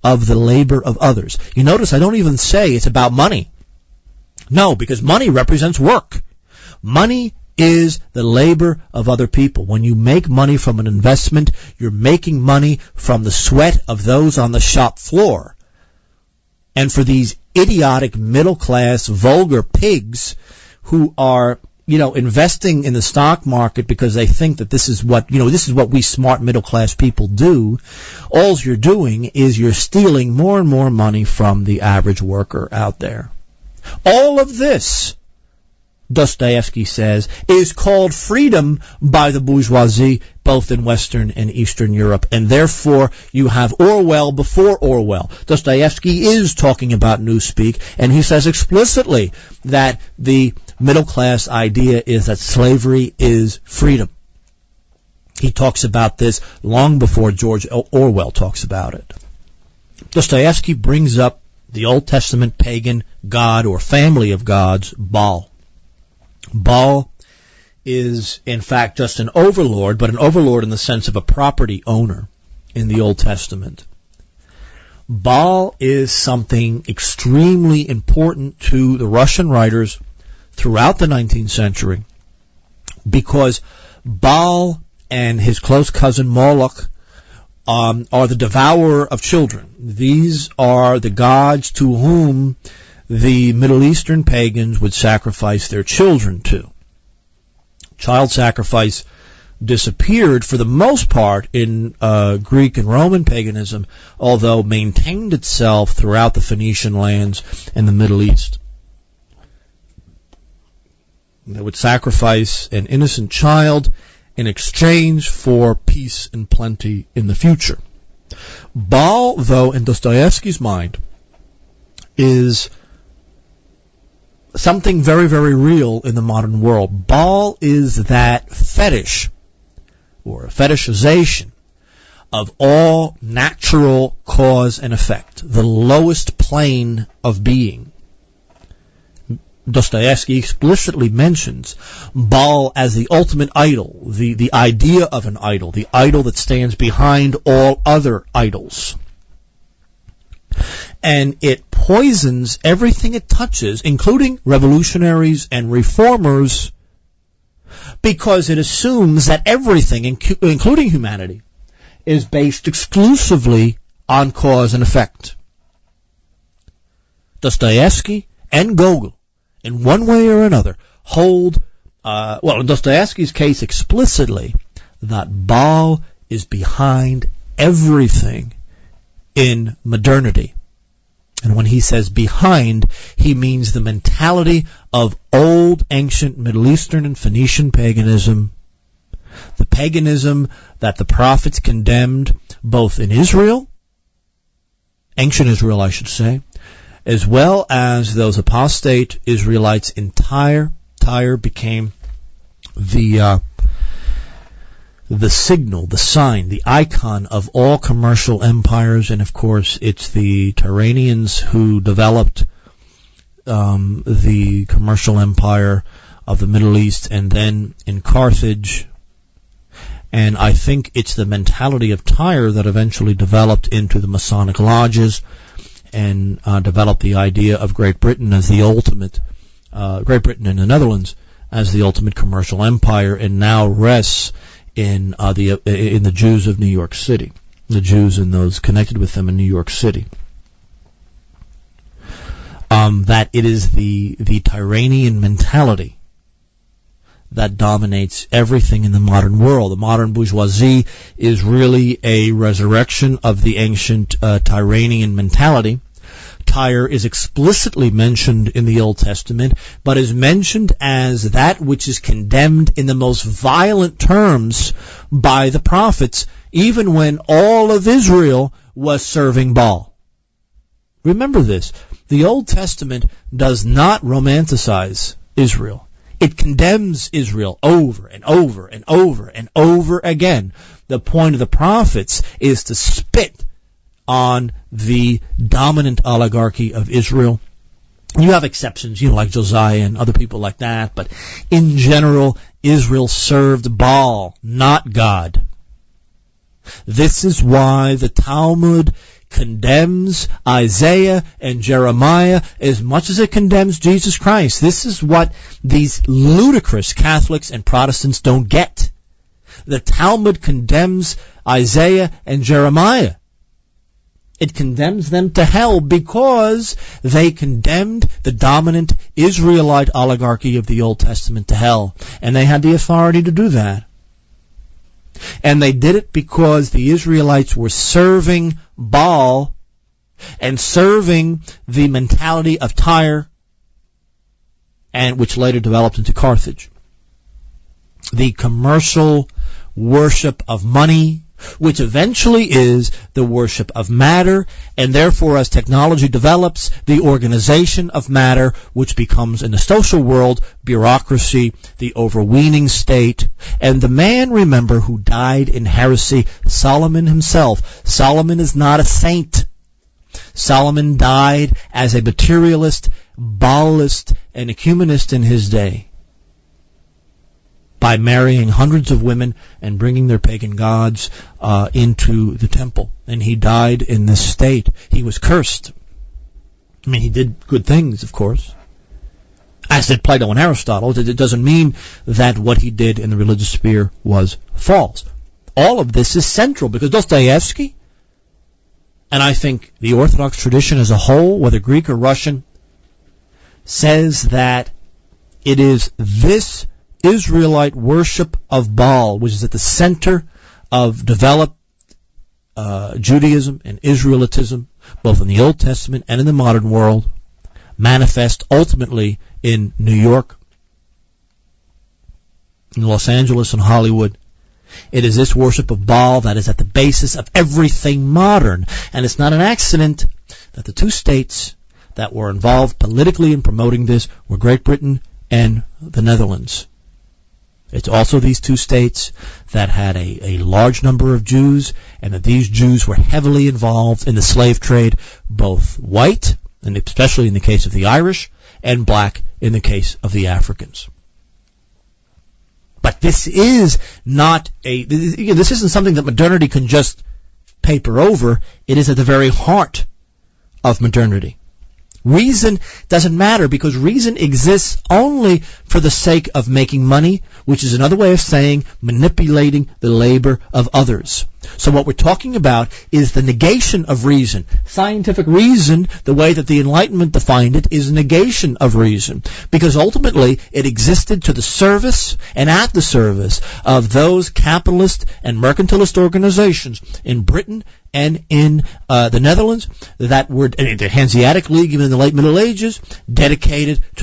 of the labor of others. You notice I don't even say it's about money. No, because money represents work. Money is the labor of other people. When you make money from an investment, you're making money from the sweat of those on the shop floor. And for these idiotic, middle-class, vulgar pigs who are, investing in the stock market because they think that this is what we smart middle-class people do, all you're doing is you're stealing more and more money from the average worker out there. All of this, Dostoevsky says, is called freedom by the bourgeoisie, both in Western and Eastern Europe, and therefore you have Orwell before Orwell. Dostoevsky is talking about Newspeak, and he says explicitly that the middle-class idea is that slavery is freedom. He talks about this long before George Orwell talks about it. Dostoevsky brings up the Old Testament pagan god or family of gods, Baal. Baal is, in fact, just an overlord, but an overlord in the sense of a property owner in the Old Testament. Baal is something extremely important to the Russian writers throughout the 19th century because Baal and his close cousin Moloch are the devourer of children. These are the gods to whom the Middle Eastern pagans would sacrifice their children to. Child sacrifice disappeared for the most part in Greek and Roman paganism, although maintained itself throughout the Phoenician lands and the Middle East. They would sacrifice an innocent child in exchange for peace and plenty in the future. Baal, though, in Dostoevsky's mind, is something very, very real in the modern world. Baal is that fetish, or a fetishization, of all natural cause and effect, the lowest plane of being. Dostoevsky explicitly mentions Baal as the ultimate idol, the idea of an idol, the idol that stands behind all other idols. And it poisons everything it touches, including revolutionaries and reformers, because it assumes that everything, including humanity, is based exclusively on cause and effect. Dostoevsky and Gogol, in one way or another, hold, in Dostoevsky's case explicitly, that Baal is behind everything in modernity. And when he says behind, he means the mentality of old, ancient Middle Eastern and Phoenician paganism, the paganism that the prophets condemned both in Israel, ancient Israel I should say, as well as those apostate Israelites in Tyre. Tyre became the signal, the sign, the icon of all commercial empires, and of course it's the Tyranians who developed the commercial empire of the Middle East, and then in Carthage. And I think it's the mentality of Tyre that eventually developed into the Masonic lodges and developed the idea of Great Britain as the ultimate, Great Britain and the Netherlands as the ultimate commercial empire, and now rests in the Jews of New York City, the Jews and those connected with them in New York City. That it is the Tyranian mentality that dominates everything in the modern world. The modern bourgeoisie is really a resurrection of the ancient Tyranian mentality. Tyre is explicitly mentioned in the Old Testament, but is mentioned as that which is condemned in the most violent terms by the prophets, even when all of Israel was serving Baal. Remember this. The Old Testament does not romanticize Israel. It condemns Israel over and over and over and over again. The point of the prophets is to spit on the dominant oligarchy of Israel. You have exceptions, like Josiah and other people like that, but in general, Israel served Baal, not God. This is why the Talmud condemns Isaiah and Jeremiah as much as it condemns Jesus Christ. This is what these ludicrous Catholics and Protestants don't get. The Talmud condemns Isaiah and Jeremiah. It condemns them to hell because they condemned the dominant Israelite oligarchy of the Old Testament to hell. And they had the authority to do that. And they did it because the Israelites were serving Baal and serving the mentality of Tyre, and which later developed into Carthage. The commercial worship of money, which eventually is the worship of matter, and therefore as technology develops, the organization of matter, which becomes in the social world bureaucracy, the overweening state. And the man, remember, who died in heresy, Solomon himself. Solomon is not a saint. Solomon died as a materialist, Baalist, and ecumenist in his day, by marrying hundreds of women and bringing their pagan gods into the temple. And he died in this state. He was cursed. I mean, he did good things, of course, as did Plato and Aristotle. It doesn't mean that what he did in the religious sphere was false. All of this is central because Dostoevsky, and I think the Orthodox tradition as a whole, whether Greek or Russian, says that it is this Israelite worship of Baal, which is at the center of developed Judaism and Israelitism, both in the Old Testament and in the modern world, manifest ultimately in New York, in Los Angeles, and Hollywood. It is this worship of Baal that is at the basis of everything modern. And it's not an accident that the two states that were involved politically in promoting this were Great Britain and the Netherlands. It's also these two states that had a large number of Jews, and that these Jews were heavily involved in the slave trade, both white, and especially in the case of the Irish, and black in the case of the Africans. But this is not this isn't something that modernity can just paper over. It is at the very heart of modernity. Reason doesn't matter because reason exists only for the sake of making money, which is another way of saying manipulating the labor of others. So what we're talking about is the negation of reason. Scientific reason, the way that the Enlightenment defined it, is negation of reason. Because ultimately it existed to the service and at the service of those capitalist and mercantilist organizations in Britain and in the Netherlands that were, the Hanseatic League, even in the late Middle Ages, dedicated to